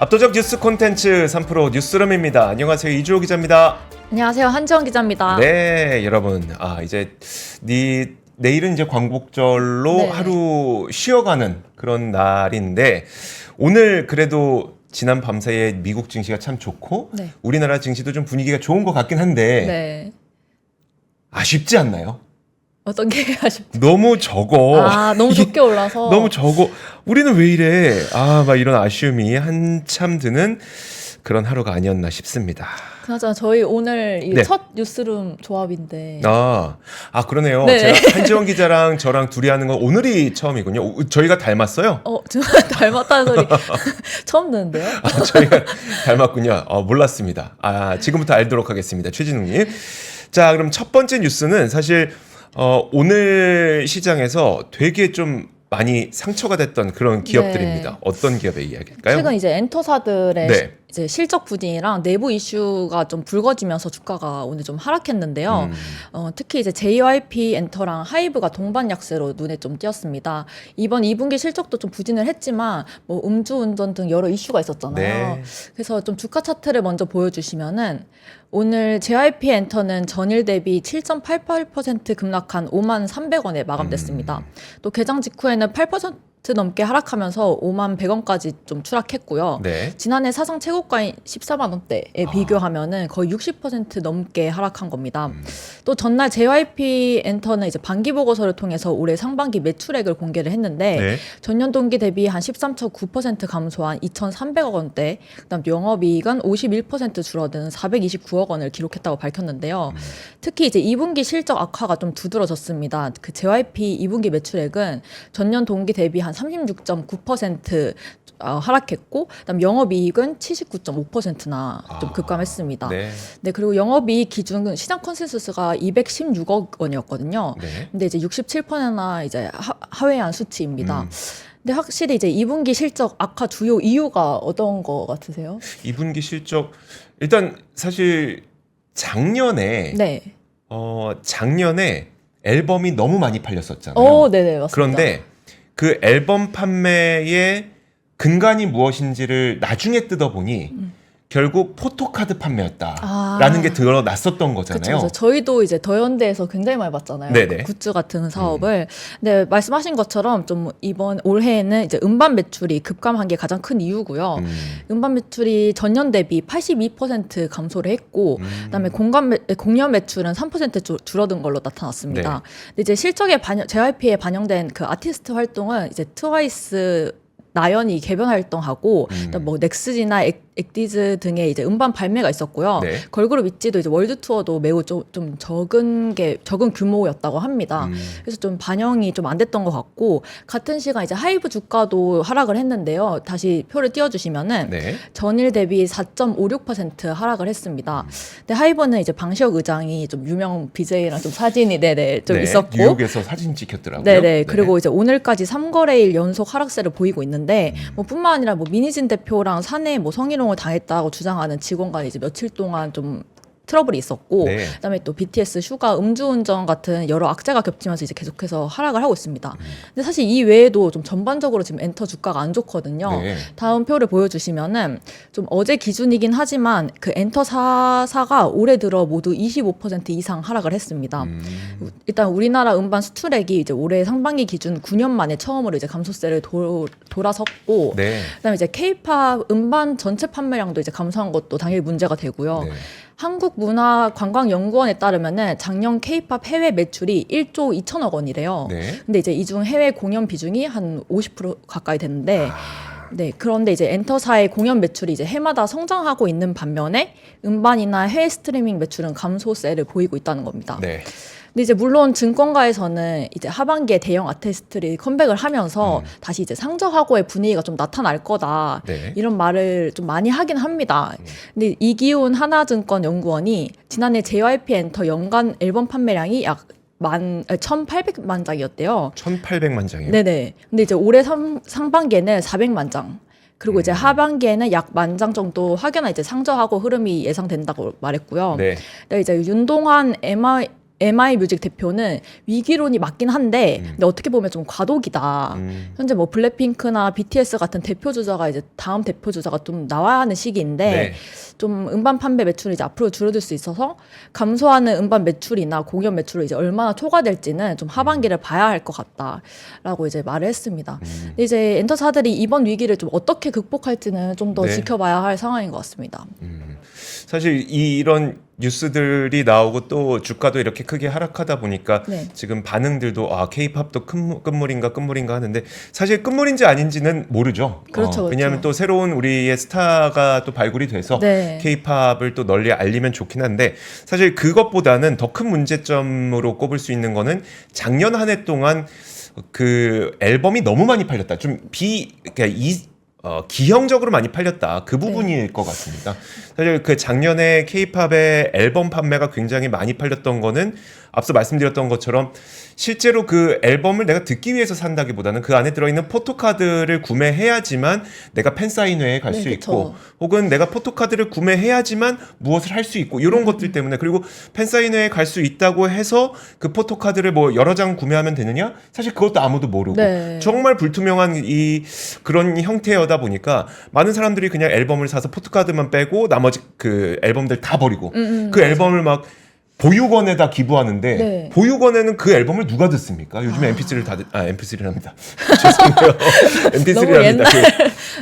압도적 뉴스 콘텐츠 3프로 뉴스룸입니다. 안녕하세요. 이주호 기자입니다. 안녕하세요. 한지원 기자입니다. 네, 여러분. 이제 내일은 이제 광복절로 네. 하루 쉬어가는 그런 날인데 오늘 그래도 지난 밤사이에 미국 증시가 참 좋고 네. 우리나라 증시도 좀 분위기가 좋은 것 같긴 한데 네. 아쉽지 않나요? 어떤 게 아쉽죠? 너무 적어. 너무 적게 올라서. 너무 적어. 우리는 왜 이래? 막 이런 아쉬움이 한참 드는 그런 하루가 아니었나 싶습니다. 그나저나 저희 오늘 네. 첫 뉴스룸 조합인데. 그러네요. 네. 제가 한지원 기자랑 저랑 둘이 하는 건 오늘이 처음이군요. 저희가 닮았어요? 정말 닮았다는 소리 처음 듣는데요? 저희가 닮았군요. 몰랐습니다. 지금부터 알도록 하겠습니다. 최진웅님. 자, 그럼 첫 번째 뉴스는 사실 오늘 시장에서 되게 좀 많이 상처가 됐던 그런 기업들입니다. 네. 어떤 기업의 이야기일까요? 최근 이제 엔터사들의 네. 이제 실적 부진이랑 내부 이슈가 좀 불거지면서 주가가 오늘 좀 하락했는데요. 특히 이제 JYP 엔터랑 하이브가 동반 약세로 눈에 좀 띄었습니다. 이번 2분기 실적도 좀 부진을 했지만 뭐 음주운전 등 여러 이슈가 있었잖아요. 네. 그래서 좀 주가 차트를 먼저 보여주시면은 오늘 JYP 엔터는 전일 대비 7.88% 급락한 5만 300원에 마감됐습니다. 또 개장 직후에는 8% 넘게 하락하면서 5만 100원까지 좀 추락했고요. 네. 지난해 사상 최고가인 14만 원대에 비교하면은 거의 60% 넘게 하락한 겁니다. 또 전날 JYP 엔터는 이제 반기 보고서를 통해서 올해 상반기 매출액을 공개를 했는데 네. 전년 동기 대비 한 13.9% 감소한 2,300억 원대, 그다음 영업이익은 51% 줄어든 429억 원을 기록했다고 밝혔는데요. 특히 이제 2분기 실적 악화가 좀 두드러졌습니다. 그 JYP 2분기 매출액은 전년 동기 대비 한 36.9% 하락했고, 그다음 영업이익은 79.5%나 좀 급감했습니다. 네. 네, 그리고 영업이익 기준 시장 컨센서스가 216억 원이었거든요. 네. 근데 이제 67%나 이제 하회한 수치입니다. 근데 확실히 이제 2분기 실적 악화 주요 이유가 어떤 거 같으세요? 2분기 실적 일단 사실 작년에 네. 작년에 앨범이 너무 많이 팔렸었잖아요. 네네, 맞습니다. 그런데 그 앨범 판매의 근간이 무엇인지를 나중에 뜯어보니 결국 포토카드 판매였다라는 게 드러났었던 거잖아요. 그쵸. 저희도 이제 더현대에서 굉장히 많이 봤잖아요. 네네. 그 굿즈 같은 사업을. 근데 말씀하신 것처럼 좀 이번 올해에는 이제 음반 매출이 급감한 게 가장 큰 이유고요. 음반 매출이 전년 대비 82% 감소를 했고, 그다음에 공연 매출은 3% 줄어든 걸로 나타났습니다. 네. 근데 이제 실적에 JYP에 반영된 그 아티스트 활동은 이제 트와이스 나연이 개별 활동하고 뭐 넥스지나 엑디즈 등의 이제 음반 발매가 있었고요. 네. 걸그룹 있지도 이제 월드 투어도 매우 좀 적은 규모였다고 합니다. 그래서 좀 반영이 좀 안 됐던 것 같고, 같은 시간 이제 하이브 주가도 하락을 했는데요. 다시 표를 띄워주시면은 네. 전일 대비 4.56% 하락을 했습니다. 근데 하이브는 이제 방시혁 의장이 좀 유명 BJ랑 좀 사진이 좀 네. 있었고, 뉴욕에서 사진 찍혔더라고요. 네네. 그리고 이제 오늘까지 3거래일 연속 하락세를 보이고 있는데, 뭐 뿐만 아니라 뭐 민희진 대표랑 사내 뭐 성희롱을 당했다고 주장하는 직원 간에 이제 며칠 동안 좀 트러블이 있었고, 네. 그다음에 또 BTS 슈가 음주운전 같은 여러 악재가 겹치면서 이제 계속해서 하락을 하고 있습니다. 근데 사실 이 외에도 좀 전반적으로 지금 엔터 주가가 안 좋거든요. 네. 다음 표를 보여주시면은 좀 어제 기준이긴 하지만 그 엔터 사가 올해 들어 모두 25% 이상 하락을 했습니다. 일단 우리나라 음반 수출액이 이제 올해 상반기 기준 9년 만에 처음으로 이제 감소세를 돌아섰고, 네. 그다음에 이제 K-팝 음반 전체 판매량도 이제 감소한 것도 당연히 문제가 되고요. 네. 한국문화관광연구원에 따르면은 작년 K-팝 해외 매출이 1조 2천억 원이래요. 네. 근데 이제 이 중 해외 공연 비중이 한 50% 가까이 되는데, 네, 그런데 이제 엔터사의 공연 매출이 이제 해마다 성장하고 있는 반면에 음반이나 해외 스트리밍 매출은 감소세를 보이고 있다는 겁니다. 네. 근데 이제 물론 증권가에서는 이제 하반기에 대형 아티스트들이 컴백을 하면서 다시 이제 상저하고의 분위기가 좀 나타날 거다. 네. 이런 말을 좀 많이 하긴 합니다. 근데 이기훈 하나증권 연구원이 지난해 JYP 엔터 연간 앨범 판매량이 약 1,800만 장이었대요. 1,800만 장이요. 네네. 근데 이제 올해 상반기에는 400만 장. 그리고 이제 하반기에는 약 10,000장 정도 확연한 이제 상저하고 흐름이 예상된다고 말했고요. 네. 이제 윤동환 MI 뮤직 대표는 위기론이 맞긴 한데 근데 어떻게 보면 좀 과도기다. 현재 뭐 블랙핑크나 BTS 같은 대표 주자가 이제 다음 대표 주자가 좀 나와야 하는 시기인데 네. 좀 음반 판매 매출이 이제 앞으로 줄어들 수 있어서 감소하는 음반 매출이나 공연 매출을 이제 얼마나 초과될지는 좀 하반기를 봐야 할 것 같다라고 이제 말을 했습니다. 근데 이제 엔터사들이 이번 위기를 좀 어떻게 극복할지는 좀 더 네. 지켜봐야 할 상황인 것 같습니다. 사실 이런 뉴스들이 나오고 또 주가도 이렇게 크게 하락하다 보니까 네. 지금 반응들도 K-팝도 끝물인가 하는데 사실 끝물인지 아닌지는 모르죠. 그렇죠, 왜냐하면 그렇죠. 또 새로운 우리의 스타가 또 발굴이 돼서 네. K-팝을 또 널리 알리면 좋긴 한데 사실 그것보다는 더 큰 문제점으로 꼽을 수 있는 거는 작년 한 해 동안 그 앨범이 너무 많이 팔렸다. 기형적으로 많이 팔렸다. 그 부분일 것 같습니다. 사실 그 작년에 K-팝의 앨범 판매가 굉장히 많이 팔렸던 거는 앞서 말씀드렸던 것처럼 실제로 그 앨범을 내가 듣기 위해서 산다기보다는 그 안에 들어있는 포토카드를 구매해야지만 내가 팬사인회에 갈 수 네, 있고 그쵸. 혹은 내가 포토카드를 구매해야지만 무엇을 할 수 있고 이런 것들 때문에 그리고 팬사인회에 갈 수 있다고 해서 그 포토카드를 뭐 여러 장 구매하면 되느냐? 사실 그것도 아무도 모르고 네. 정말 불투명한 그런 형태여다 보니까 많은 사람들이 그냥 앨범을 사서 포토카드만 빼고 나머지 그 앨범들 다 버리고 그 앨범을 막 보육원에다 기부하는데 네. 보육원에는 그 앨범을 누가 듣습니까? 요즘에 MP3를 MP3랍니다. 죄송해요. MP3랍니다.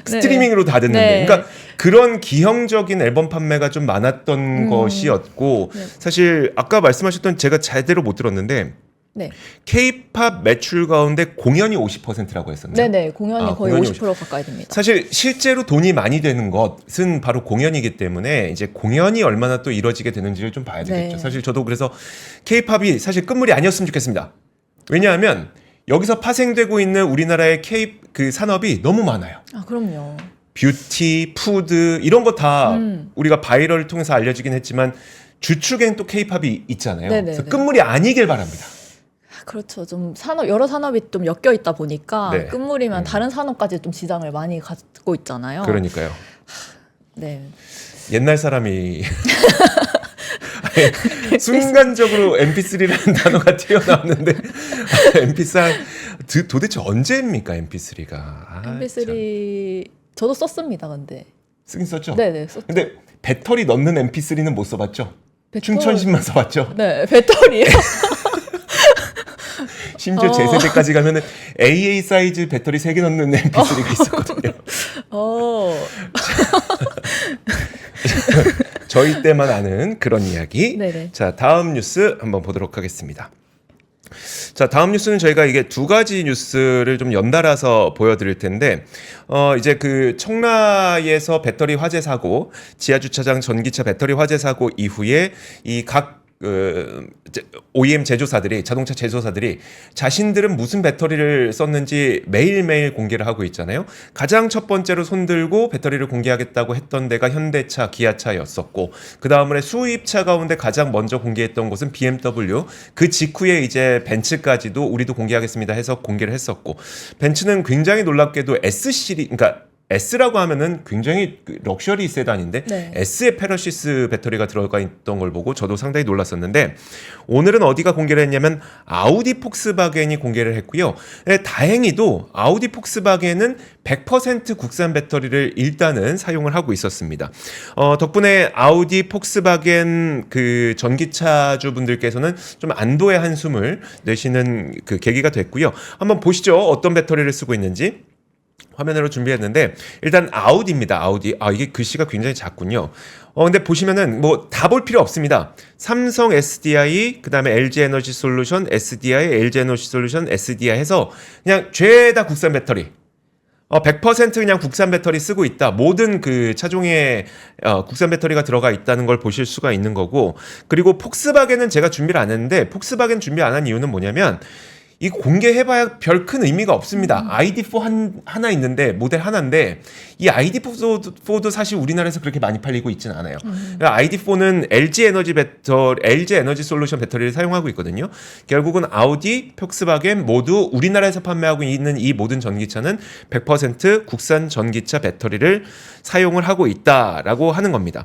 그 스트리밍으로 다 듣는데. 네. 그러니까 그런 기형적인 앨범 판매가 좀 많았던 것이었고 사실 아까 말씀하셨던 제가 제대로 못 들었는데 네. K-팝 매출 가운데 공연이 50%라고 했었나요? 네네. 공연이 거의 공연이 50% 가까이 됩니다. 사실 실제로 돈이 많이 되는 것은 바로 공연이기 때문에 이제 공연이 얼마나 또 이루어지게 되는지를 좀 봐야 되겠죠. 네. 사실 저도 그래서 K-팝이 사실 끝물이 아니었으면 좋겠습니다. 왜냐하면 여기서 파생되고 있는 우리나라의 그 산업이 너무 많아요. 아, 그럼요. 뷰티, 푸드 이런 거 다 우리가 바이럴을 통해서 알려지긴 했지만 주축엔 또 K-팝이 있잖아요. 네네, 그래서 네. 끝물이 아니길 바랍니다. 그렇죠. 좀 여러 산업이 좀 엮여 있다 보니까 네. 끝물이면 다른 산업까지 좀 지장을 많이 갖고 있잖아요. 그러니까요. 네. 옛날 사람이 아니, 순간적으로 MP3라는 단어가 튀어나왔는데 MP3 도대체 언제입니까 MP3가? MP3 저도 썼습니다. 근데. 쓰긴 썼죠. 네네. 썼죠. 근데 배터리 넣는 MP3는 못 써봤죠. 배터리- 충전식만 써봤죠. 네, 배터리요. 심지어 제 세대까지 가면은 AA 사이즈 배터리 3개 넣는 MP3가 있었거든요. 저희 때만 아는 그런 이야기. 네네. 자, 다음 뉴스 한번 보도록 하겠습니다. 자, 다음 뉴스는 저희가 이게 두 가지 뉴스를 좀 연달아서 보여드릴 텐데, 이제 그 청라에서 배터리 화재 사고, 지하주차장 전기차 배터리 화재 사고 이후에 이 각 OEM 제조사들이 자동차 제조사들이 자신들은 무슨 배터리를 썼는지 매일매일 공개를 하고 있잖아요. 가장 첫 번째로 손들고 배터리를 공개하겠다고 했던 데가 현대차, 기아차였었고 그 다음에 수입차 가운데 가장 먼저 공개했던 곳은 BMW. 그 직후에 이제 벤츠까지도 우리도 공개하겠습니다 해서 공개를 했었고 벤츠는 굉장히 놀랍게도 S 시리 그러니까 S라고 하면은 굉장히 럭셔리 세단인데 네. S에 페러시스 배터리가 들어가 있던 걸 보고 저도 상당히 놀랐었는데 오늘은 어디가 공개를 했냐면 아우디 폭스바겐이 공개를 했고요. 네, 다행히도 아우디 폭스바겐은 100% 국산 배터리를 일단은 사용을 하고 있었습니다. 덕분에 아우디 폭스바겐 그 전기차주 분들께서는 좀 안도의 한숨을 내쉬는 그 계기가 됐고요. 한번 보시죠. 어떤 배터리를 쓰고 있는지. 화면으로 준비했는데 일단 아우디입니다. 아우디. 이게 글씨가 굉장히 작군요. 근데 보시면은 뭐 다 볼 필요 없습니다. 삼성 SDI, 그다음에 LG 에너지 솔루션 SDI, LG 에너지 솔루션 SDI 해서 그냥 죄다 국산 배터리. 100% 그냥 국산 배터리 쓰고 있다. 모든 그 차종에 국산 배터리가 들어가 있다는 걸 보실 수가 있는 거고. 그리고 폭스바겐은 제가 준비를 안 했는데 폭스바겐 준비 안 한 이유는 뭐냐면 이 공개해봐야 별 큰 의미가 없습니다. ID4 하나 있는데 모델 하나인데 이 ID4도 사실 우리나라에서 그렇게 많이 팔리고 있지는 않아요. ID4는 LG 에너지 솔루션 배터리를 사용하고 있거든요. 결국은 아우디, 폭스바겐 모두 우리나라에서 판매하고 있는 이 모든 전기차는 100% 국산 전기차 배터리를 사용을 하고 있다라고 하는 겁니다.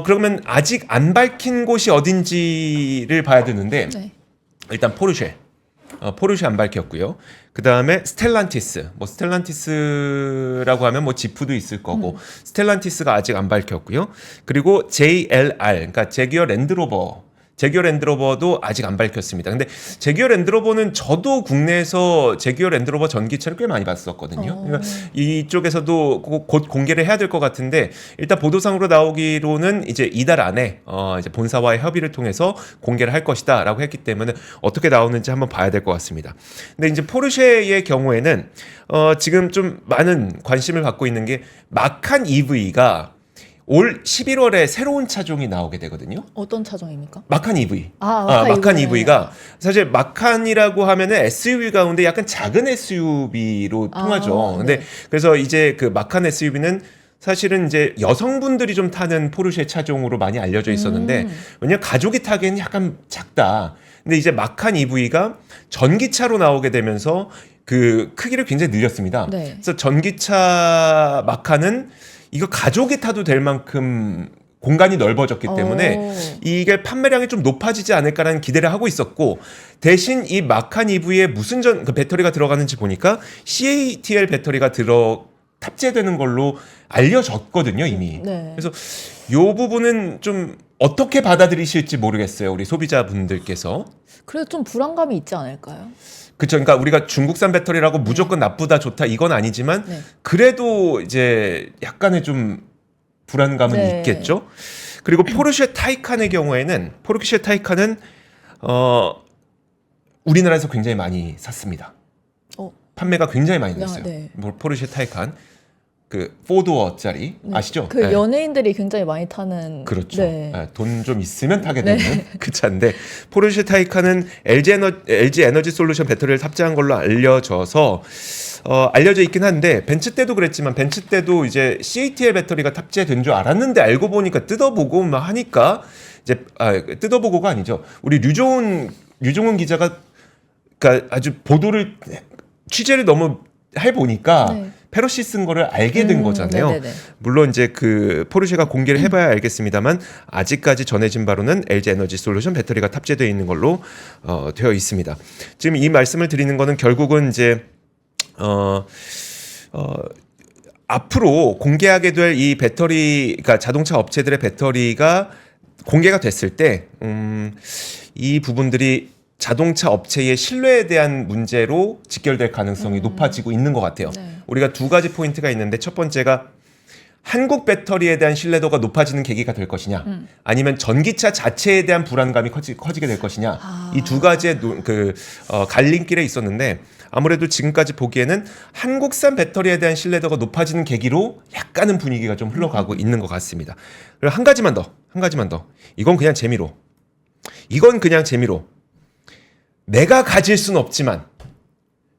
그러면 아직 안 밝힌 곳이 어딘지를 봐야 되는데 네. 일단 포르쉐 안 밝혔고요. 그 다음에 스텔란티스, 스텔란티스라고 하면 지프도 있을 거고, 스텔란티스가 아직 안 밝혔고요. 그리고 JLR, 그러니까 제규어 랜드로버도 아직 안 밝혔습니다. 근데 제규어 랜드로버는 저도 국내에서 제규어 랜드로버 전기차를 꽤 많이 봤었거든요. 그러니까 이쪽에서도 곧 공개를 해야 될 것 같은데 일단 보도상으로 나오기로는 이제 이달 안에 이제 본사와의 협의를 통해서 공개를 할 것이다라고 했기 때문에 어떻게 나오는지 한번 봐야 될 것 같습니다. 근데 이제 포르쉐의 경우에는 지금 좀 많은 관심을 받고 있는 게 마칸 EV가 올 11월에 새로운 차종이 나오게 되거든요. 어떤 차종입니까? 마칸 EV. 마칸 EV가 사실 마칸이라고 하면은 SUV 가운데 약간 작은 SUV로 통하죠. 근데 네. 그래서 이제 그 마칸 SUV는 사실은 이제 여성분들이 좀 타는 포르쉐 차종으로 많이 알려져 있었는데 왜냐면 가족이 타기에는 약간 작다. 근데 이제 마칸 EV가 전기차로 나오게 되면서 그 크기를 굉장히 늘렸습니다. 네. 그래서 전기차 마칸은 이거 가족이 타도 될 만큼 공간이 넓어졌기 때문에 이게 판매량이 좀 높아지지 않을까라는 기대를 하고 있었고, 대신 이 마칸 EV에 무슨 그 배터리가 들어가는지 보니까 CATL 배터리가 탑재되는 걸로 알려졌거든요, 이미. 네. 그래서 이 부분은 좀 어떻게 받아들이실지 모르겠어요, 우리 소비자분들께서. 그래도 좀 불안감이 있지 않을까요? 그렇죠. 그러니까 우리가 중국산 배터리라고 무조건 나쁘다 좋다 이건 아니지만 네. 그래도 이제 약간의 좀 불안감은 네. 있겠죠. 그리고 포르쉐 타이칸의 경우에는 우리나라에서 굉장히 많이 샀습니다. 판매가 굉장히 많이 됐어요. 네. 포르쉐 타이칸 그 4도어짜리 아시죠? 그 네. 연예인들이 굉장히 많이 타는. 그렇죠. 네. 돈 좀 있으면 타게 되는 그 차인데 포르쉐 타이칸은 LG 에너지 솔루션 배터리를 탑재한 걸로 알려져 있긴 한데 벤츠 때도 그랬지만 벤츠 때도 이제 CATL 배터리가 탑재된 줄 알았는데 알고 보니까 뜯어보고 막 하니까 이제 뜯어보고가 아니죠. 우리 류종훈 기자가 그러니까 아주 취재를 너무 해보니까 네. 페러시 쓴 거를 알게 된 거잖아요. 네네네. 물론 이제 그 포르쉐가 공개를 해봐야 알겠습니다만 아직까지 전해진 바로는 LG 에너지 솔루션 배터리가 탑재되어 있는 걸로 되어 있습니다. 지금 이 말씀을 드리는 거는 결국은 이제 앞으로 공개하게 될 이 배터리, 그러니까 자동차 업체들의 배터리가 공개가 됐을 때 이 부분들이 자동차 업체의 신뢰에 대한 문제로 직결될 가능성이 높아지고 있는 것 같아요. 네. 우리가 두 가지 포인트가 있는데 첫 번째가 한국 배터리에 대한 신뢰도가 높아지는 계기가 될 것이냐, 아니면 전기차 자체에 대한 불안감이 커지게 될 것이냐, 이 두 가지의 갈림길에 있었는데 아무래도 지금까지 보기에는 한국산 배터리에 대한 신뢰도가 높아지는 계기로 약간은 분위기가 좀 흘러가고 있는 것 같습니다. 그리고 한 가지만 더. 이건 그냥 재미로. 내가 가질 수는 없지만,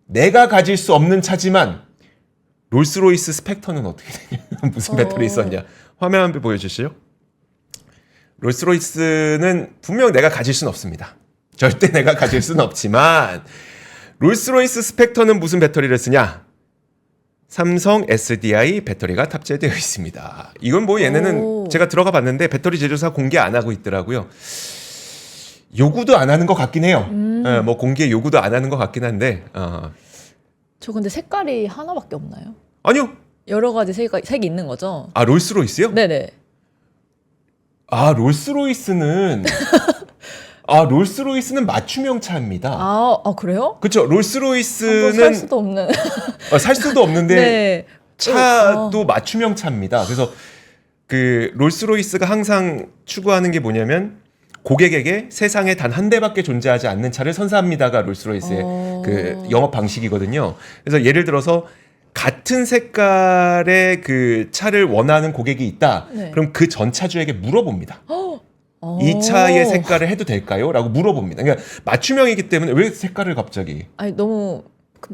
내가 가질 수 없는 차지만 롤스로이스 스펙터는 어떻게 되냐? 무슨 배터리 있었냐? 화면 한번 보여주시죠. 롤스로이스는 분명 내가 가질 수는 없습니다. 절대 내가 가질 수는 없지만 롤스로이스 스펙터는 무슨 배터리를 쓰냐? 삼성 SDI 배터리가 탑재되어 있습니다. 이건 얘네는 제가 들어가 봤는데 배터리 제조사 공개 안 하고 있더라고요. 요구도 안 하는 것 같긴 해요. 공개 요구도 안 하는 것 같긴 한데. 저 근데 색깔이 하나밖에 없나요? 아니요. 여러 가지 색이 있는 거죠? 롤스로이스요? 네네. 롤스로이스는 맞춤형 차입니다. 그래요? 그렇죠. 살 롤스로이스는 수도 없는. 살 수도 없는데 네. 차도 맞춤형 차입니다. 그래서 그 롤스로이스가 항상 추구하는 게 뭐냐면 고객에게 세상에 단 한 대밖에 존재하지 않는 차를 선사합니다가 롤스로이스의 그 영업 방식이거든요. 그래서 예를 들어서 같은 색깔의 그 차를 원하는 고객이 있다. 네. 그럼 그 전 차주에게 물어봅니다. 이 차의 색깔을 해도 될까요? 라고 물어봅니다. 그러니까 맞춤형이기 때문에 왜 색깔을 갑자기? 아니 너무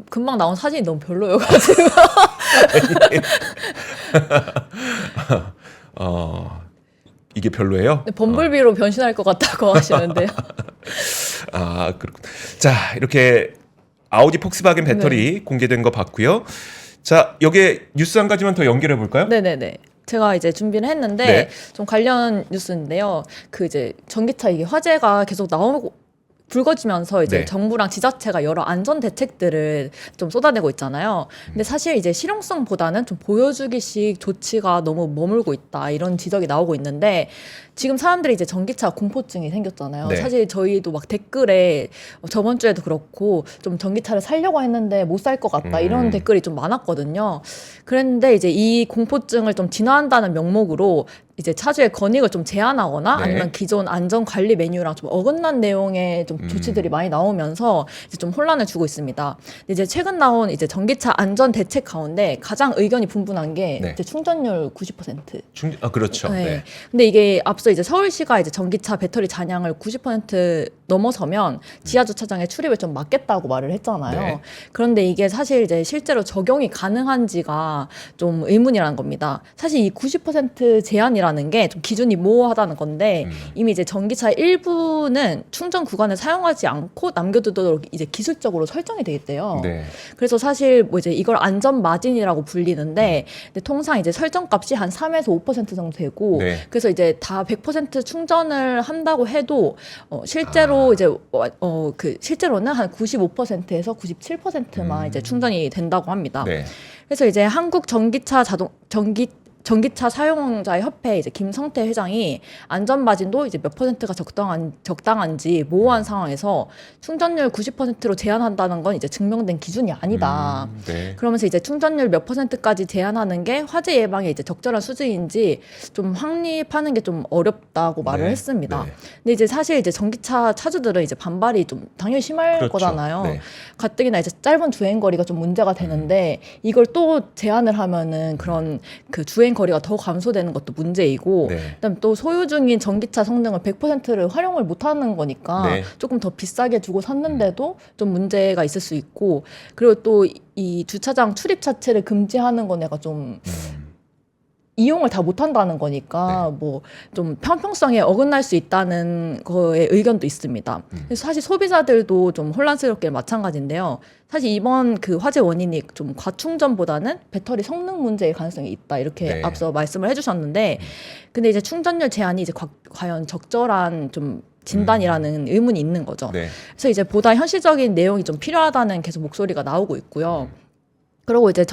금방 나온 사진이 너무 별로여가지고. 이게 별로예요? 범블비로 변신할 것 같다고 하시는데요. 그렇군. 자, 이렇게 아우디 폭스바겐 배터리 공개된 거 봤고요. 자, 여기에 뉴스 한 가지만 더 연결해 볼까요? 네네네. 제가 이제 준비를 했는데 네. 좀 관련 뉴스인데요. 그 이제 전기차 이게 화재가 계속 나오고 불거지면서 이제 네. 정부랑 지자체가 여러 안전 대책들을 좀 쏟아내고 있잖아요. 근데 사실 이제 실용성보다는 좀 보여주기식 조치가 너무 머물고 있다 이런 지적이 나오고 있는데 지금 사람들이 이제 전기차 공포증이 생겼잖아요. 네. 사실 저희도 막 댓글에 저번 주에도 그렇고 좀 전기차를 사려고 했는데 못 살 것 같다 이런 댓글이 좀 많았거든요. 그랬는데 이제 이 공포증을 좀 진화한다는 명목으로 이제 차주의 권익을 좀 제한하거나 네. 아니면 기존 안전 관리 메뉴랑 좀 어긋난 내용의 좀 조치들이 많이 나오면서 이제 좀 혼란을 주고 있습니다. 근데 이제 최근 나온 이제 전기차 안전 대책 가운데 가장 의견이 분분한 게 네. 이제 충전율 90%. 그렇죠. 네. 네. 근데 이게 앞서 이제 서울시가 이제 전기차 배터리 잔량을 90% 넘어서면 지하 주차장에 출입을 좀 막겠다고 말을 했잖아요. 네. 그런데 이게 사실 이제 실제로 적용이 가능한지가 좀 의문이라는 겁니다. 사실 이 90% 제한이라는 게 좀 기준이 모호하다는 건데 이미 이제 전기차 일부는 충전 구간을 사용하지 않고 남겨두도록 이제 기술적으로 설정이 되어 있대요. 네. 그래서 사실 뭐 이제 이걸 안전 마진이라고 불리는데 근데 통상 이제 설정 값이 한 3에서 5% 정도 되고 네. 그래서 이제 다 100% 충전을 한다고 해도 실제로 이제 실제로는 한 95%에서 97%만 이제 충전이 된다고 합니다. 네. 그래서 이제 한국 전기차 사용자 협회 이제 김성태 회장이 안전 마진도 이제 몇 퍼센트가 적당한지 모호한 상황에서 충전율 90%로 제한한다는 건 이제 증명된 기준이 아니다. 네. 그러면서 이제 충전율 몇 퍼센트까지 제한하는 게 화재 예방에 이제 적절한 수준인지 좀 확립하는 게 좀 어렵다고 말을 네. 했습니다. 네. 근데 이제 사실 이제 전기차 차주들은 이제 반발이 좀 당연히 심할 그렇죠. 거잖아요. 네. 가뜩이나 이제 짧은 주행 거리가 좀 문제가 되는데 이걸 또 제한을 하면은 그런 그 주행 거리가 더 감소되는 것도 문제이고 네. 그다음에 또 소유 중인 전기차 성능을 100%를 활용을 못하는 거니까 네. 조금 더 비싸게 주고 샀는데도 좀 문제가 있을 수 있고 그리고 또 이 주차장 출입 자체를 금지하는 건 내가 좀 이용을 다 못한다는 거니까 뭐 좀 편평성에 어긋날 수 있다는 거에 의견도 있습니다. 그래서 사실 소비자들도 좀 혼란스럽게 마찬가지인데요. 사실 이번 그 화재 원인이 좀 과충전보다는 배터리 성능 문제일 가능성이 있다 이렇게 네. 앞서 말씀을 해주셨는데 근데 이제 충전율 제한이 이제 과연 적절한 좀 진단이라는 의문이 있는 거죠. 네. 그래서 이제 보다 현실적인 내용이 좀 필요하다는 계속 목소리가 나오고 있고요. 그리고 이제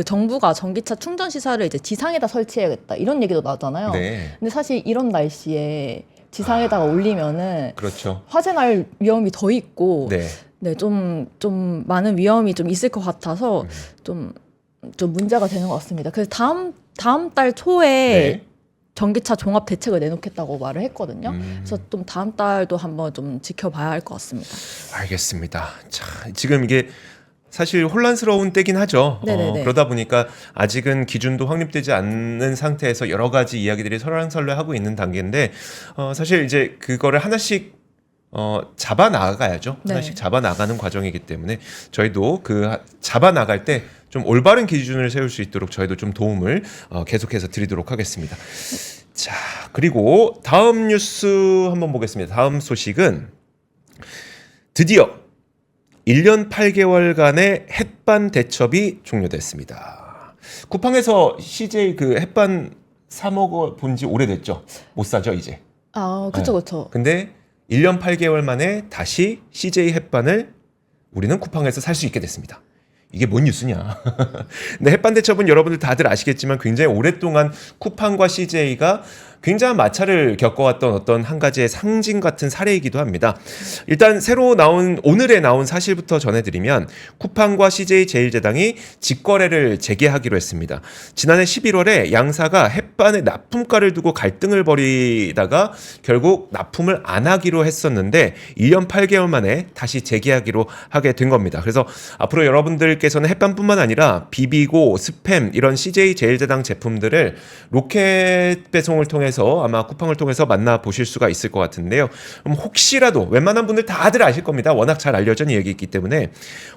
정부가 전기차 충전 시설을 이제 지상에다 설치해야겠다 이런 얘기도 나잖아요. 네. 근데 사실 이런 날씨에 지상에다가 올리면은 그렇죠. 화재 날 위험이 더 있고, 네. 네, 좀 많은 위험이 좀 있을 것 같아서 좀 문제가 되는 것 같습니다. 그래서 다음 달 초에 네. 전기차 종합 대책을 내놓겠다고 말을 했거든요. 그래서 좀 다음 달도 한번 좀 지켜봐야 할 것 같습니다. 알겠습니다. 자, 지금 이게 사실 혼란스러운 때긴 하죠. 네네네. 그러다 보니까 아직은 기준도 확립되지 않는 상태에서 여러 가지 이야기들이 설랑설레하고 있는 단계인데 사실 이제 그거를 하나씩 잡아 나가야죠. 네. 하나씩 잡아 나가는 과정이기 때문에 저희도 그 잡아 나갈 때 좀 올바른 기준을 세울 수 있도록 저희도 좀 도움을 계속해서 드리도록 하겠습니다. 자, 그리고 다음 뉴스 한번 보겠습니다. 다음 소식은 드디어 1년 8개월간의 햇반 대첩이 종료됐습니다. 쿠팡에서 CJ 그 햇반 사 먹어 본 지 오래됐죠. 못 사죠, 이제. 아, 그쵸, 그쵸. 근데 1년 8개월 만에 다시 CJ 햇반을 우리는 쿠팡에서 살 수 있게 됐습니다. 이게 뭔 뉴스냐. 근데 햇반 대첩은 여러분들 다들 아시겠지만 굉장히 오랫동안 쿠팡과 CJ가 굉장한 마찰을 겪어왔던 어떤 한 가지의 상징 같은 사례이기도 합니다. 일단 오늘에 나온 사실부터 전해드리면 쿠팡과 CJ 제일제당이 직거래를 재개하기로 했습니다. 지난해 11월에 양사가 햇반의 납품가를 두고 갈등을 벌이다가 결국 납품을 안 하기로 했었는데 1년 8개월 만에 다시 재개하기로 하게 된 겁니다. 그래서 앞으로 여러분들께서는 햇반뿐만 아니라 비비고, 스팸 이런 CJ 제일제당 제품들을 로켓 배송을 통해 통해서 아마 쿠팡을 통해서 만나보실 수가 있을 것 같은데요. 그럼 혹시라도 웬만한 분들 다들 아실 겁니다. 워낙 잘 알려진 얘기이기 때문에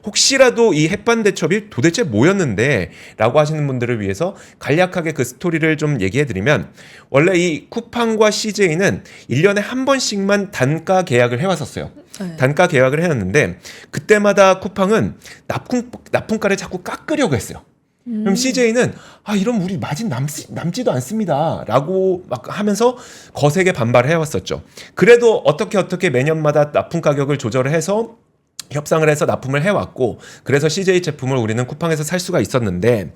혹시라도 이 햇반대첩이 도대체 뭐였는데 라고 하시는 분들을 위해서 간략하게 그 스토리를 좀 얘기해드리면 원래 이 쿠팡과 CJ는 1년에 한 번씩만 단가 계약을 해왔었어요. 네. 단가 계약을 해놨는데 그때마다 쿠팡은 납품가를 자꾸 깎으려고 했어요. 그럼 CJ는 이러면 우리 마진 남지도 않습니다 라고 막 하면서 거세게 반발해왔었죠. 그래도 어떻게 매년마다 납품 가격을 조절을 해서 협상을 해서 납품을 해왔고 그래서 CJ 제품을 우리는 쿠팡에서 살 수가 있었는데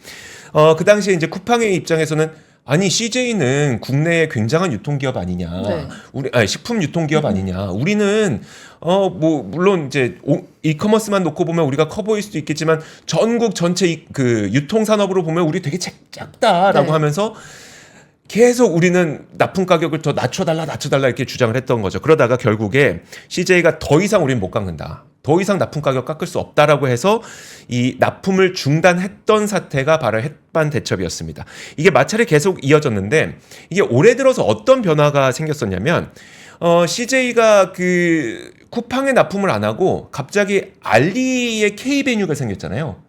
그 당시에 이제 쿠팡의 입장에서는 아니 CJ는 국내의 굉장한 유통기업 아니냐, 네. 식품 유통기업 아니냐. 우리는 뭐 물론 이제 이커머스만 놓고 보면 우리가 커 보일 수도 있겠지만 전국 전체 그 유통 산업으로 보면 우리 되게 작다라고 네. 하면서 계속 우리는 납품 가격을 더 낮춰달라 이렇게 주장을 했던 거죠. 그러다가 결국에 CJ가 더 이상 우리는 못 깎는다. 더 이상 납품 가격 깎을 수 없다라고 해서 이 납품을 중단했던 사태가 바로 햇반 대첩이었습니다. 이게 마찰이 계속 이어졌는데 이게 올해 들어서 어떤 변화가 생겼었냐면 CJ가 그 쿠팡에 납품을 안 하고 갑자기 알리의 K베뉴가 생겼잖아요.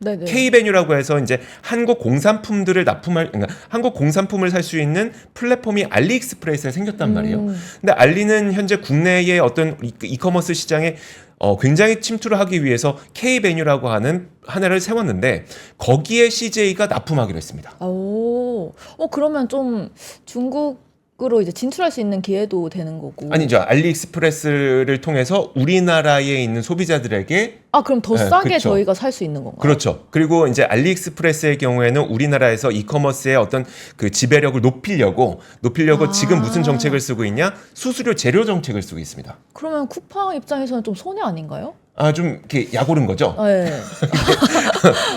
네네. K베뉴라고 해서 이제 한국 공산품들을 그러니까 한국 공산품을 살 수 있는 플랫폼이 알리익스프레스에 생겼단 말이에요. 근데 알리는 현재 국내의 어떤 이커머스 시장에 굉장히 침투를 하기 위해서 K베뉴라고 하는 하나를 세웠는데 거기에 CJ가 납품하기로 했습니다. 그러면 좀 중국으로 이제 진출할 수 있는 기회도 되는 거고. 아니죠. 알리익스프레스를 통해서 우리나라에 있는 소비자들에게 그럼 더 네, 싸게 그쵸. 저희가 살 수 있는 건가요? 그렇죠. 그리고 이제 알리익스프레스의 경우에는 우리나라에서 이커머스의 어떤 그 지배력을 높이려고 지금 무슨 정책을 쓰고 있냐? 수수료 제로 정책을 쓰고 있습니다. 그러면 쿠팡 입장에서는 좀 손해 아닌가요? 좀 이렇게 약오른 거죠. 네.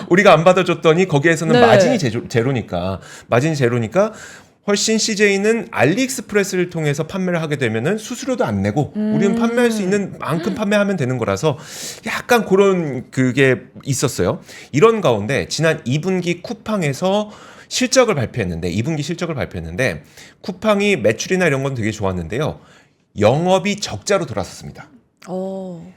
우리가 안 받아줬더니 거기에서는 네. 마진이 제로니까 훨씬 CJ는 알리익스프레스를 통해서 판매를 하게 되면은 수수료도 안 내고 우리는 판매할 수 있는 만큼 판매하면 되는 거라서 약간 그런 그게 있었어요. 이런 가운데 지난 2분기 쿠팡에서 실적을 발표했는데 2분기 실적을 발표했는데 쿠팡이 매출이나 이런 건 되게 좋았는데요. 영업이 적자로 돌아섰습니다.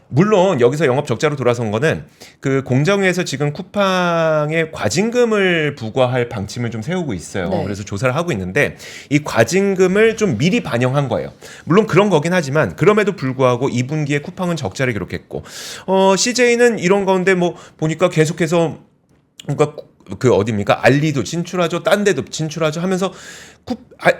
물론 여기서 영업 적자로 돌아선 거는 그 공정위에서 지금 쿠팡에 과징금을 부과할 방침을 좀 세우고 있어요. 네. 그래서 조사를 하고 있는데 이 과징금을 좀 미리 반영한 거예요. 물론 그런 거긴 하지만 그럼에도 불구하고 2분기에 쿠팡은 적자를 기록했고 CJ는 이런 가운데 뭐 보니까 계속해서 그러니까 그 어디입니까? 알리도 진출하죠. 딴 데도 진출하죠 하면서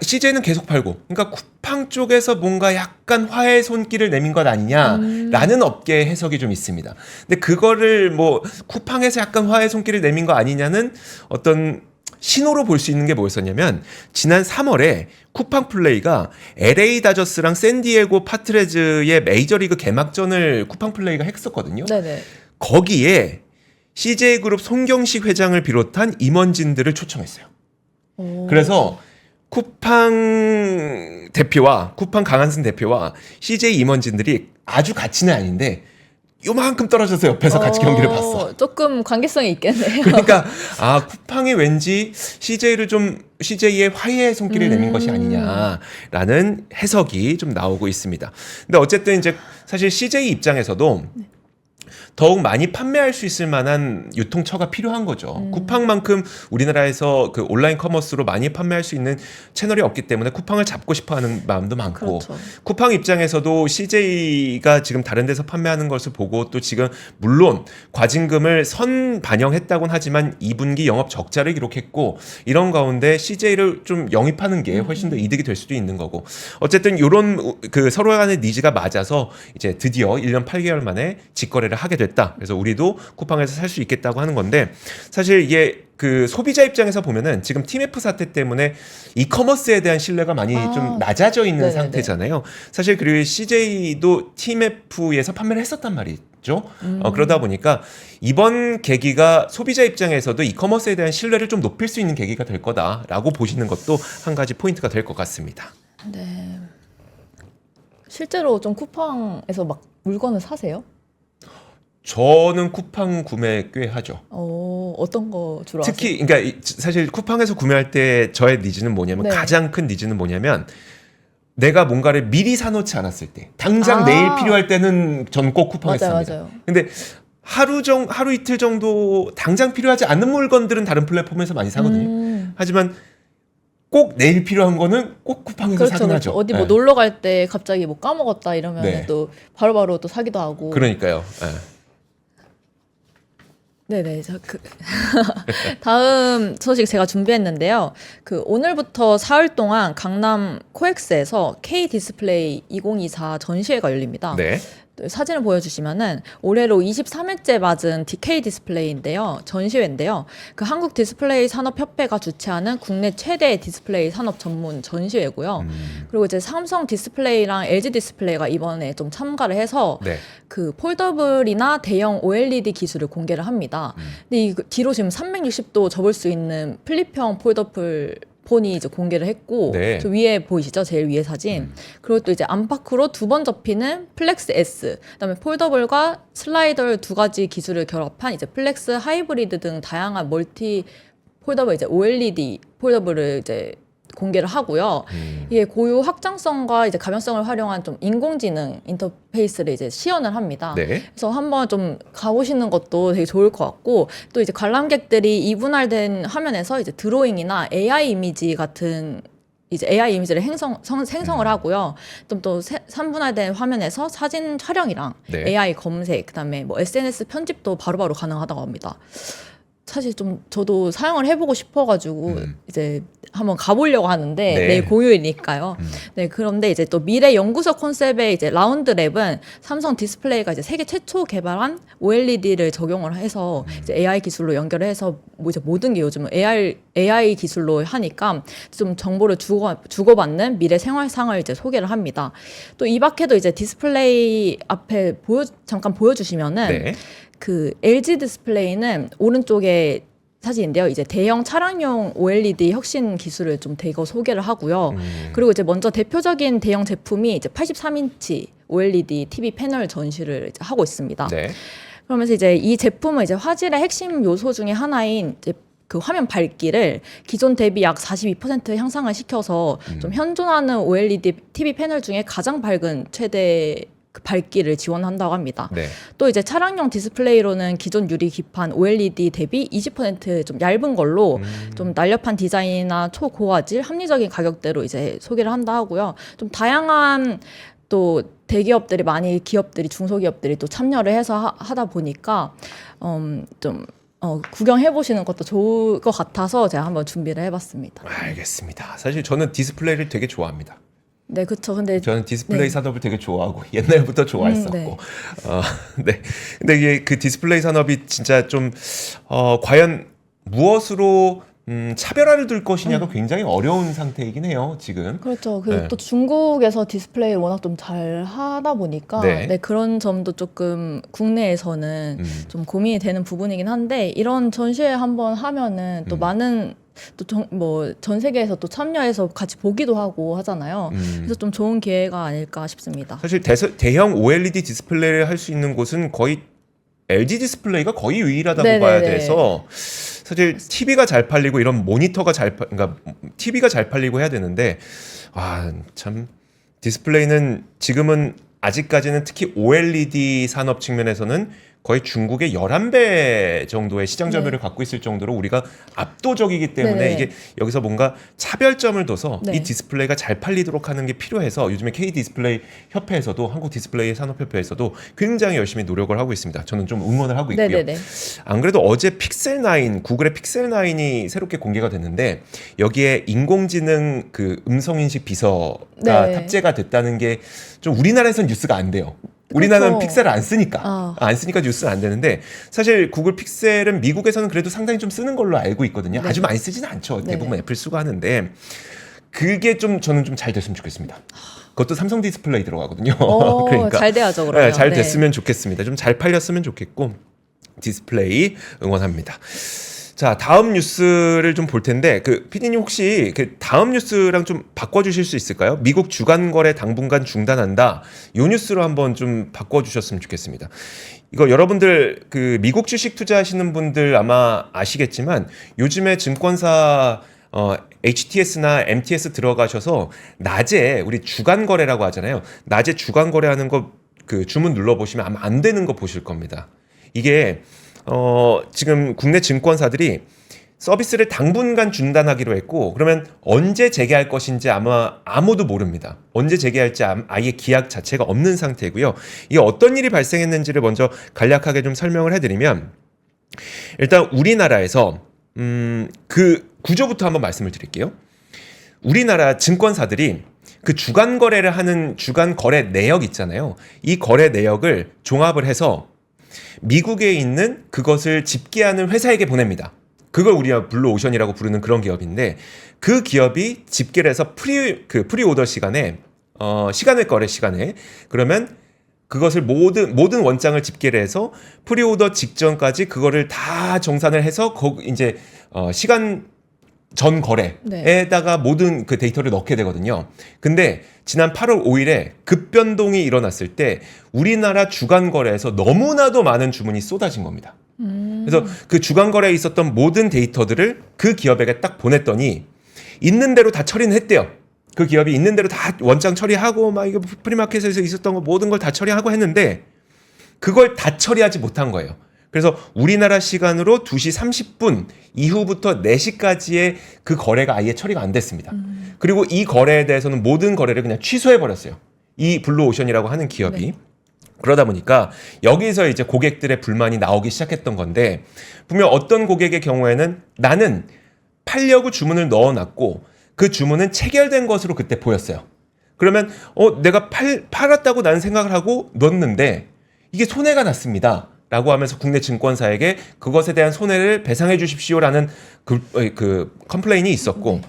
CJ는 계속 팔고 그러니까 쿠팡 쪽에서 뭔가 약간 화해 손길을 내민 것 아니냐라는 업계의 해석이 좀 있습니다. 근데 그거를 뭐 쿠팡에서 약간 화해 손길을 내민 거 아니냐는 어떤 신호로 볼 수 있는 게 뭐였었냐면 지난 3월에 쿠팡 플레이가 LA 다저스랑 샌디에고 파트레즈의 메이저리그 개막전을 쿠팡 플레이가 했었거든요. 네네. 거기에 CJ그룹 송경식 회장을 비롯한 임원진들을 초청했어요. 그래서 쿠팡 대표와 쿠팡 강한승 대표와 CJ 임원진들이 아주 같이는 아닌데 요만큼 떨어져서 옆에서 같이 경기를 봤어. 조금 관계성이 있겠네요. 그러니까 쿠팡이 왠지 CJ의 화해의 손길을 내민 것이 아니냐라는 해석이 좀 나오고 있습니다. 근데 어쨌든 이제 사실 CJ 입장에서도 더욱 많이 판매할 수 있을 만한 유통처가 필요한 거죠. 쿠팡만큼 우리나라에서 그 온라인 커머스로 많이 판매할 수 있는 채널이 없기 때문에 쿠팡을 잡고 싶어하는 마음도 많고 그렇죠. 쿠팡 입장에서도 CJ가 지금 다른 데서 판매하는 것을 보고 또 지금 물론 과징금을 선 반영했다고는 하지만 2분기 영업 적자를 기록했고 이런 가운데 CJ를 좀 영입하는 게 훨씬 더 이득이 될 수도 있는 거고 어쨌든 이런 그 서로 간의 니즈가 맞아서 이제 드디어 1년 8개월 만에 직거래를 하게 됐다. 그래서 우리도 쿠팡에서 살 수 있겠다고 하는 건데 사실 이게 그 소비자 입장에서 보면은 지금 TMF 사태 때문에 이커머스에 대한 신뢰가 많이 좀 낮아져 있는 네네네. 상태잖아요. 사실 그리고 CJ도 TMF에서 판매를 했었단 말이죠. 그러다 보니까 이번 계기가 소비자 입장에서도 이커머스에 대한 신뢰를 좀 높일 수 있는 계기가 될 거다라고 보시는 것도 한 가지 포인트가 될 것 같습니다. 네. 실제로 좀 쿠팡에서 막 물건을 사세요? 저는 쿠팡 구매 꽤 하죠. 어떤 거 주로 특히 그러니까 사실 쿠팡에서 구매할 때 저의 니즈는 뭐냐면 네. 가장 큰 니즈는 뭐냐면 내가 뭔가를 미리 사놓지 않았을 때 당장 내일 필요할 때는 전 꼭 쿠팡에서 맞아요, 삽니다. 맞아요. 근데 하루 이틀 정도 당장 필요하지 않는 물건들은 다른 플랫폼에서 많이 사거든요. 하지만 꼭 내일 필요한 거는 꼭 쿠팡에서 그렇죠, 사긴 그렇죠. 하죠. 어디 뭐 네. 놀러 갈 때 갑자기 뭐 까먹었다 이러면 네. 또 바로바로 또 사기도 하고. 그러니까요. 네네. 다음 소식 제가 준비했는데요. 오늘부터 사흘 동안 강남 코엑스에서 K 디스플레이 2024 전시회가 열립니다. 네. 사진을 보여주시면은 올해로 23회째 맞은 DK 디스플레이인데요. 전시회인데요. 한국 디스플레이 산업협회가 주최하는 국내 최대 디스플레이 산업 전문 전시회고요. 그리고 이제 삼성 디스플레이랑 LG 디스플레이가 이번에 좀 참가를 해서 네. 폴더블이나 대형 OLED 기술을 공개를 합니다. 근데 이 뒤로 지금 360도 접을 수 있는 플립형 폴더블 폰이 이제 공개를 했고, 네. 저 위에 보이시죠? 제일 위에 사진. 그리고 또 이제 안팎으로 2번 접히는 플렉스 S, 그다음에 폴더블과 슬라이더 2가지 기술을 결합한 이제 플렉스 하이브리드 등 다양한 멀티 폴더블 이제 OLED 폴더블을 이제 공개를 하고요. 이게 고유 확장성과 이제 가변성을 활용한 좀 인공지능 인터페이스를 이제 시연을 합니다. 네. 그래서 한번 좀 가보시는 것도 되게 좋을 것 같고, 또 이제 관람객들이 이분할된 화면에서 이제 드로잉이나 AI 이미지 같은 이제 AI 이미지를 생성을 하고요. 또 3분할된 화면에서 사진 촬영이랑 네. AI 검색, 그다음에 뭐 SNS 편집도 바로바로 가능하다고 합니다. 사실 좀 저도 사용을 해보고 싶어가지고 이제 한번 가보려고 하는데 네. 내일 공휴일이니까요. 네, 그런데 이제 또 미래 연구소 컨셉의 이제 라운드 랩은 삼성 디스플레이가 이제 세계 최초 개발한 OLED를 적용을 해서 이제 AI 기술로 연결을 해서 뭐 이제 모든 게 요즘은 AI 기술로 하니까 좀 정보를 주고받는 미래 생활상을 이제 소개를 합니다. 또 이 밖에도 이제 디스플레이 앞에 잠깐 보여주시면은. 네. LG 디스플레이는 오른쪽에 사진인데요. 이제 대형 차량용 OLED 혁신 기술을 좀 대거 소개를 하고요. 그리고 이제 먼저 대표적인 대형 제품이 이제 83인치 OLED TV 패널 전시를 이제 하고 있습니다. 네. 그러면서 이제 이 제품은 이제 화질의 핵심 요소 중에 하나인 이제 화면 밝기를 기존 대비 약 42% 향상을 시켜서 좀 현존하는 OLED TV 패널 중에 가장 밝은 최대 밝기를 지원한다고 합니다. 네. 또 이제 차량용 디스플레이로는 기존 유리 기판 OLED 대비 20%좀 얇은 걸로 좀 날렵한 디자인이나 초고화질, 합리적인 가격대로 이제 소개를 한다 하고요. 좀 다양한 또 대기업들이 기업들이 중소기업들이 또 참여를 해서 하다 보니까 좀 구경해 보시는 것도 좋을 것 같아서 제가 한번 준비를 해봤습니다. 알겠습니다. 사실 저는 디스플레이를 되게 좋아합니다. 네, 그렇죠. 근데 저는 디스플레이 산업을 되게 좋아하고 옛날부터 좋아했었고, 네. 네. 근데 이게 디스플레이 산업이 진짜 좀 과연 무엇으로 차별화를 둘 것이냐가 굉장히 어려운 상태이긴 해요, 지금. 그렇죠. 네. 또 중국에서 디스플레이를 워낙 좀 잘 하다 보니까 네. 그런 점도 조금 국내에서는 좀 고민이 되는 부분이긴 한데, 이런 전시회 한번 하면은 또 많은 뭐 전 세계에서 또 참여해서 같이 보기도 하고 하잖아요. 그래서 좀 좋은 기회가 아닐까 싶습니다. 사실 대형 OLED 디스플레이를 할 수 있는 곳은 거의 LG 디스플레이가 거의 유일하다고 네네네. 봐야 돼서 사실 TV가 잘 팔리고 이런 모니터가 그러니까 TV가 잘 팔리고 해야 되는데 참 디스플레이는 지금은 아직까지는 특히 OLED 산업 측면에서는 거의 중국의 11배 정도의 시장 점유율을 갖고 있을 정도로 우리가 압도적이기 때문에 네네. 이게 여기서 뭔가 차별점을 둬서 네. 이 디스플레이가 잘 팔리도록 하는 게 필요해서 요즘에 K 디스플레이 협회에서도 한국 디스플레이 산업협회에서도 굉장히 열심히 노력을 하고 있습니다. 저는 좀 응원을 하고 있고요. 네네네. 안 그래도 어제 픽셀9 구글의 픽셀9이 새롭게 공개가 됐는데 여기에 인공지능 음성인식 비서가 네. 탑재가 됐다는 게 좀 우리나라에서는 뉴스가 안 돼요. 우리나라는 그렇죠. 픽셀을 안 쓰니까 안 쓰니까 뉴스는 안 되는데 사실 구글 픽셀은 미국에서는 그래도 상당히 좀 쓰는 걸로 알고 있거든요. 네. 아주 많이 쓰지는 않죠. 대부분 네네. 애플 쓰고 하는데 그게 좀 저는 좀 잘 됐으면 좋겠습니다. 그것도 삼성 디스플레이 들어가거든요. 그러니까 잘 돼야죠, 그러면. 네, 잘 네. 됐으면 좋겠습니다. 좀 잘 팔렸으면 좋겠고 디스플레이 응원합니다. 자, 다음 뉴스를 좀 볼 텐데 그 PD님 혹시 그 다음 뉴스랑 좀 바꿔주실 수 있을까요? 미국 주간 거래 당분간 중단한다. 이 뉴스로 한번 좀 바꿔주셨으면 좋겠습니다. 이거 여러분들 그 미국 주식 투자하시는 분들 아마 아시겠지만 요즘에 증권사 HTS나 MTS 들어가셔서 낮에 우리 주간 거래라고 하잖아요. 낮에 주간 거래하는 거 그 주문 눌러 보시면 아마 안 되는 거 보실 겁니다. 이게 지금 국내 증권사들이 서비스를 당분간 중단하기로 했고 그러면 언제 재개할 것인지 아마 아무도 모릅니다. 언제 재개할지 아예 기약 자체가 없는 상태고요. 이게 어떤 일이 발생했는지를 먼저 간략하게 좀 설명을 해드리면 일단 우리나라에서 그 구조부터 한번 말씀을 드릴게요. 우리나라 증권사들이 그 주간 거래를 하는 주간 거래 내역 있잖아요. 이 거래 내역을 종합을 해서 미국에 있는 그것을 집계하는 회사에게 보냅니다. 그걸 우리가 블루오션이라고 부르는 그런 기업인데 그 기업이 집계를 해서 프리오더 시간에 시간을 거래 시간에 그러면 그것을 모든 원장을 집계를 해서 프리오더 직전까지 그거를 다 정산을 해서 이제 시간 전 거래에다가 모든 그 데이터를 넣게 되거든요. 근데 지난 8월 5일에 급변동이 일어났을 때 우리나라 주간 거래에서 너무나도 많은 주문이 쏟아진 겁니다. 그래서 그 주간 거래에 있었던 모든 데이터들을 그 기업에게 딱 보냈더니 있는 대로 다 처리는 했대요. 그 기업이 있는 대로 다 원장 처리하고 막 이거 프리마켓에서 있었던 거 모든 걸 다 처리하고 했는데 그걸 다 처리하지 못한 거예요. 그래서 우리나라 시간으로 2시 30분 이후부터 4시까지의 그 거래가 아예 처리가 안 됐습니다. 그리고 이 거래에 대해서는 모든 거래를 그냥 취소해버렸어요. 이 블루오션이라고 하는 기업이. 네. 그러다 보니까 여기서 이제 고객들의 불만이 나오기 시작했던 건데 분명 어떤 고객의 경우에는 나는 팔려고 주문을 넣어놨고 그 주문은 체결된 것으로 그때 보였어요. 그러면 내가 팔았다고 나는 생각을 하고 넣었는데 이게 손해가 났습니다. 라고 하면서 국내 증권사에게 그것에 대한 손해를 배상해 주십시오라는 그 컴플레인이 있었고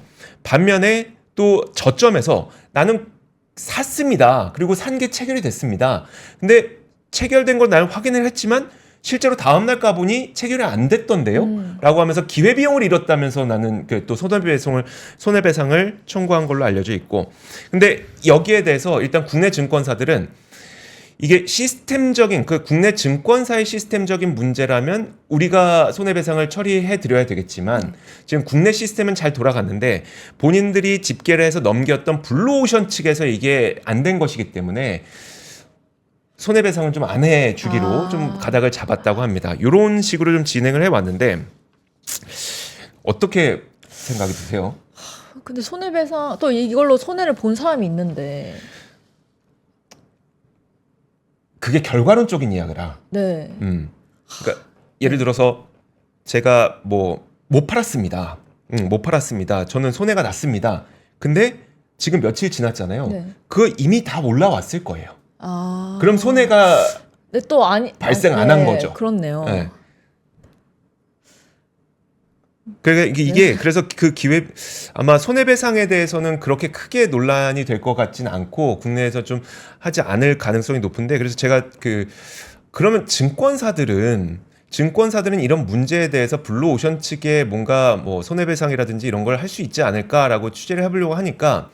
반면에 또 저점에서 나는 샀습니다. 그리고 산 게 체결이 됐습니다. 근데 체결된 걸 나는 확인을 했지만 실제로 다음날 까보니 체결이 안 됐던데요? 라고 하면서 기회비용을 잃었다면서 나는 또 손해배상을 청구한 걸로 알려져 있고 근데 여기에 대해서 일단 국내 증권사들은 이게 시스템적인 그 국내 증권사의 시스템적인 문제라면 우리가 손해배상을 처리해 드려야 되겠지만 지금 국내 시스템은 잘 돌아갔는데 본인들이 집계를 해서 넘겼던 블루오션 측에서 이게 안 된 것이기 때문에 손해배상을 좀 안 해주기로 좀 가닥을 잡았다고 합니다. 이런 식으로 좀 진행을 해왔는데 어떻게 생각이 드세요? 근데 손해배상 또 이걸로 손해를 본 사람이 있는데 그게 결과론적인 이야기라. 네. 그러니까 예를 들어서 제가 뭐 못 팔았습니다. 못 팔았습니다. 저는 손해가 났습니다. 근데 지금 며칠 지났잖아요. 네. 그거 이미 다 올라왔을 거예요. 아. 그럼 손해가 네, 또 아니 발생 안 한 거죠. 그렇네요. 네. 그러니까 이게 그래서 그 기회 아마 손해배상에 대해서는 그렇게 크게 논란이 될 것 같지는 않고 국내에서 좀 하지 않을 가능성이 높은데 그래서 제가 그러면 증권사들은 이런 문제에 대해서 블루오션 측에 뭔가 뭐 손해배상이라든지 이런 걸 할 수 있지 않을까라고 취재를 해보려고 하니까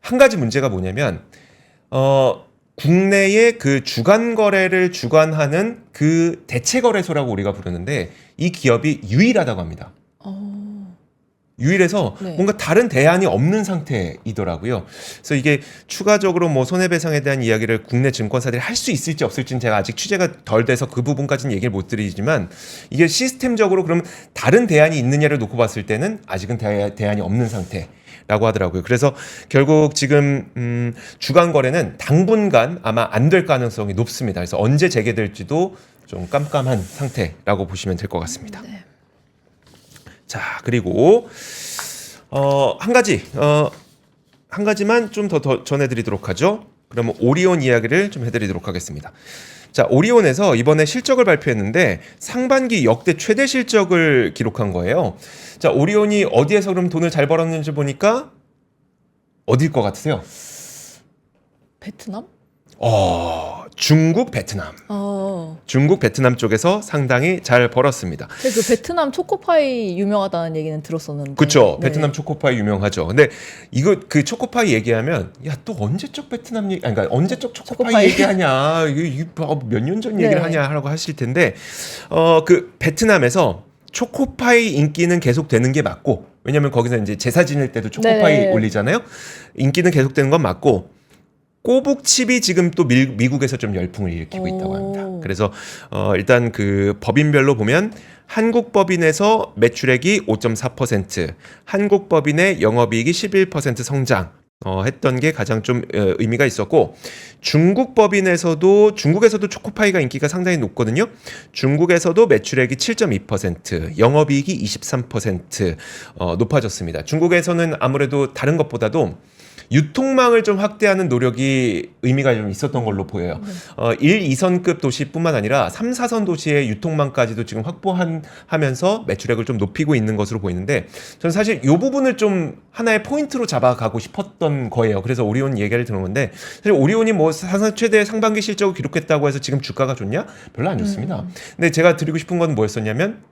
한 가지 문제가 뭐냐면 국내의 그 주간 거래를 주관하는 그 대체 거래소라고 우리가 부르는데 이 기업이 유일하다고 합니다. 유일해서 네. 뭔가 다른 대안이 없는 상태이더라고요. 그래서 이게 추가적으로 뭐 손해배상에 대한 이야기를 국내 증권사들이 할 수 있을지 없을지는 제가 아직 취재가 덜 돼서 그 부분까지는 얘기를 못 드리지만 이게 시스템적으로 그러면 다른 대안이 있느냐를 놓고 봤을 때는 아직은 대안이 없는 상태라고 하더라고요. 그래서 결국 지금 주간 거래는 당분간 아마 안 될 가능성이 높습니다. 그래서 언제 재개될지도 좀 깜깜한 상태라고 보시면 될 것 같습니다. 네. 자, 그리고 한 가지만 좀 더 전해드리도록 하죠. 그러면 오리온 이야기를 좀 해드리도록 하겠습니다. 자, 오리온에서 이번에 실적을 발표했는데 상반기 역대 최대 실적을 기록한 거예요. 자, 오리온이 어디에서 그럼 돈을 잘 벌었는지 보니까 어딜 것 같으세요? 베트남? 중국, 베트남. 중국, 베트남 쪽에서 상당히 잘 벌었습니다. 그 베트남 초코파이 유명하다는 얘기는 들었었는데. 그렇죠. 네. 베트남 초코파이 유명하죠. 근데 이거 그 초코파이 얘기하면 야 또 언제적 베트남 얘기, 아니 그러니까 언제적 초코파이 얘기하냐, 이거 몇 년 전 얘기를 네. 하냐라고 하실 텐데, 그 베트남에서 초코파이 인기는 계속되는 게 맞고, 왜냐면 거기서 이제 제사 지낼 때도 초코파이 네. 올리잖아요. 인기는 계속되는 건 맞고. 꼬북칩이 지금 또 미국에서 좀 열풍을 일으키고 있다고 합니다. 그래서 일단 그 법인별로 보면 한국 법인에서 매출액이 5.4%, 한국 법인의 영업이익이 11% 성장. 했던 게 가장 좀 의미가 있었고, 중국에서도 초코파이가 인기가 상당히 높거든요. 중국에서도 매출액이 7.2%, 영업이익이 23% 높아졌습니다. 중국에서는 아무래도 다른 것보다도 유통망을 좀 확대하는 노력이 의미가 좀 있었던 걸로 보여요. 1, 2선급 도시뿐만 아니라 3, 4선 도시의 유통망까지도 지금 확보하면서 매출액을 좀 높이고 있는 것으로 보이는데, 저는 사실 이 부분을 좀 하나의 포인트로 잡아가고 싶었던 거예요. 그래서 오리온 얘기를 들은 건데, 사실 오리온이 뭐 사상 최대 상반기 실적을 기록했다고 해서 지금 주가가 좋냐? 별로 안 좋습니다. 근데 제가 드리고 싶은 건 뭐였었냐면,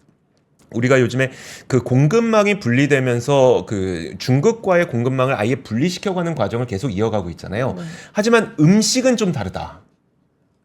우리가 요즘에 그 공급망이 분리되면서 그 중국과의 공급망을 아예 분리시켜가는 과정을 계속 이어가고 있잖아요. 하지만 음식은 좀 다르다.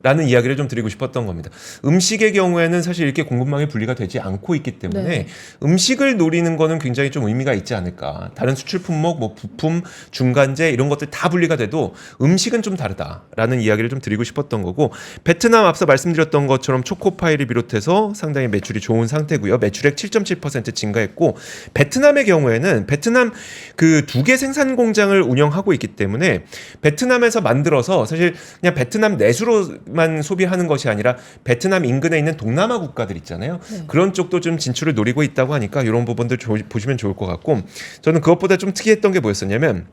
라는 이야기를 좀 드리고 싶었던 겁니다. 음식의 경우에는 사실 이렇게 공급망이 분리가 되지 않고 있기 때문에 네. 음식을 노리는 거는 굉장히 좀 의미가 있지 않을까. 다른 수출 품목, 뭐 부품, 중간재 이런 것들 다 분리가 돼도 음식은 좀 다르다라는 이야기를 좀 드리고 싶었던 거고, 베트남 앞서 말씀드렸던 것처럼 초코파이를 비롯해서 상당히 매출이 좋은 상태고요. 매출액 7.7% 증가했고, 베트남의 경우에는 베트남 그 2개 생산 공장을 운영하고 있기 때문에 베트남에서 만들어서 사실 그냥 베트남 내수로 만 소비하는 것이 아니라 베트남 인근에 있는 동남아 국가들 있잖아요. 네. 그런 쪽도 좀 진출을 노리고 있다고 하니까 이런 부분들 보시면 좋을 것 같고, 저는 그것보다 좀 특이했던 게 뭐였었냐면,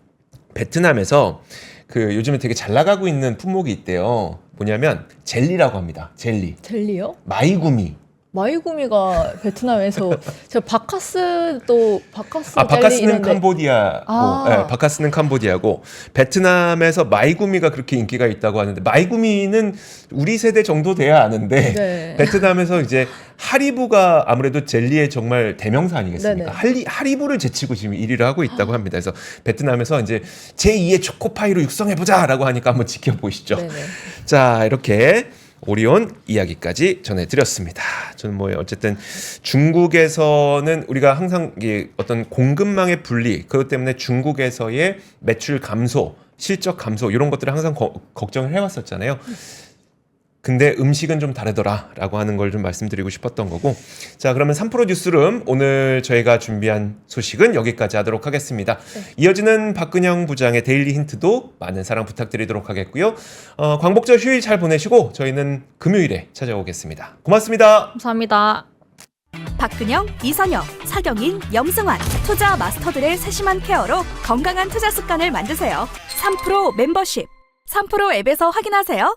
베트남에서 그 요즘에 되게 잘 나가고 있는 품목이 있대요. 뭐냐면 젤리라고 합니다. 젤리요? 마이구미. 마이구미가 베트남에서 제가 바카스 젤리 바카스는 이런데 캄보디아고, 네, 바카스는 캄보디아고, 베트남에서 마이구미가 그렇게 인기가 있다고 하는데, 마이구미는 우리 세대 정도 돼야 아는데, 네. 베트남에서 이제 하리부가 아무래도 젤리의 정말 대명사 아니겠습니까? 네네. 하리부를 제치고 지금 1위를 하고 있다고 합니다. 그래서 베트남에서 이제 제2의 초코파이로 육성해보자라고 하니까 한번 지켜보시죠. 네네. 자, 이렇게 오리온 이야기까지 전해드렸습니다. 저는 뭐 어쨌든 중국에서는 우리가 항상 이게 어떤 공급망의 분리, 그것 때문에 중국에서의 매출 감소, 실적 감소 이런 것들을 항상 걱정을 해왔었잖아요. 근데 음식은 좀 다르더라라고 하는 걸 좀 말씀드리고 싶었던 거고, 자 그러면 3프로 뉴스룸 오늘 저희가 준비한 소식은 여기까지 하도록 하겠습니다. 이어지는 박근영 부장의 데일리 힌트도 많은 사랑 부탁드리도록 하겠고요. 광복절 휴일 잘 보내시고 저희는 금요일에 찾아오겠습니다. 고맙습니다. 감사합니다. 박근영, 이선영, 사경인, 염승환 투자 마스터들의 세심한 케어로 건강한 투자 습관을 만드세요. 3프로 멤버십 3프로 앱에서 확인하세요.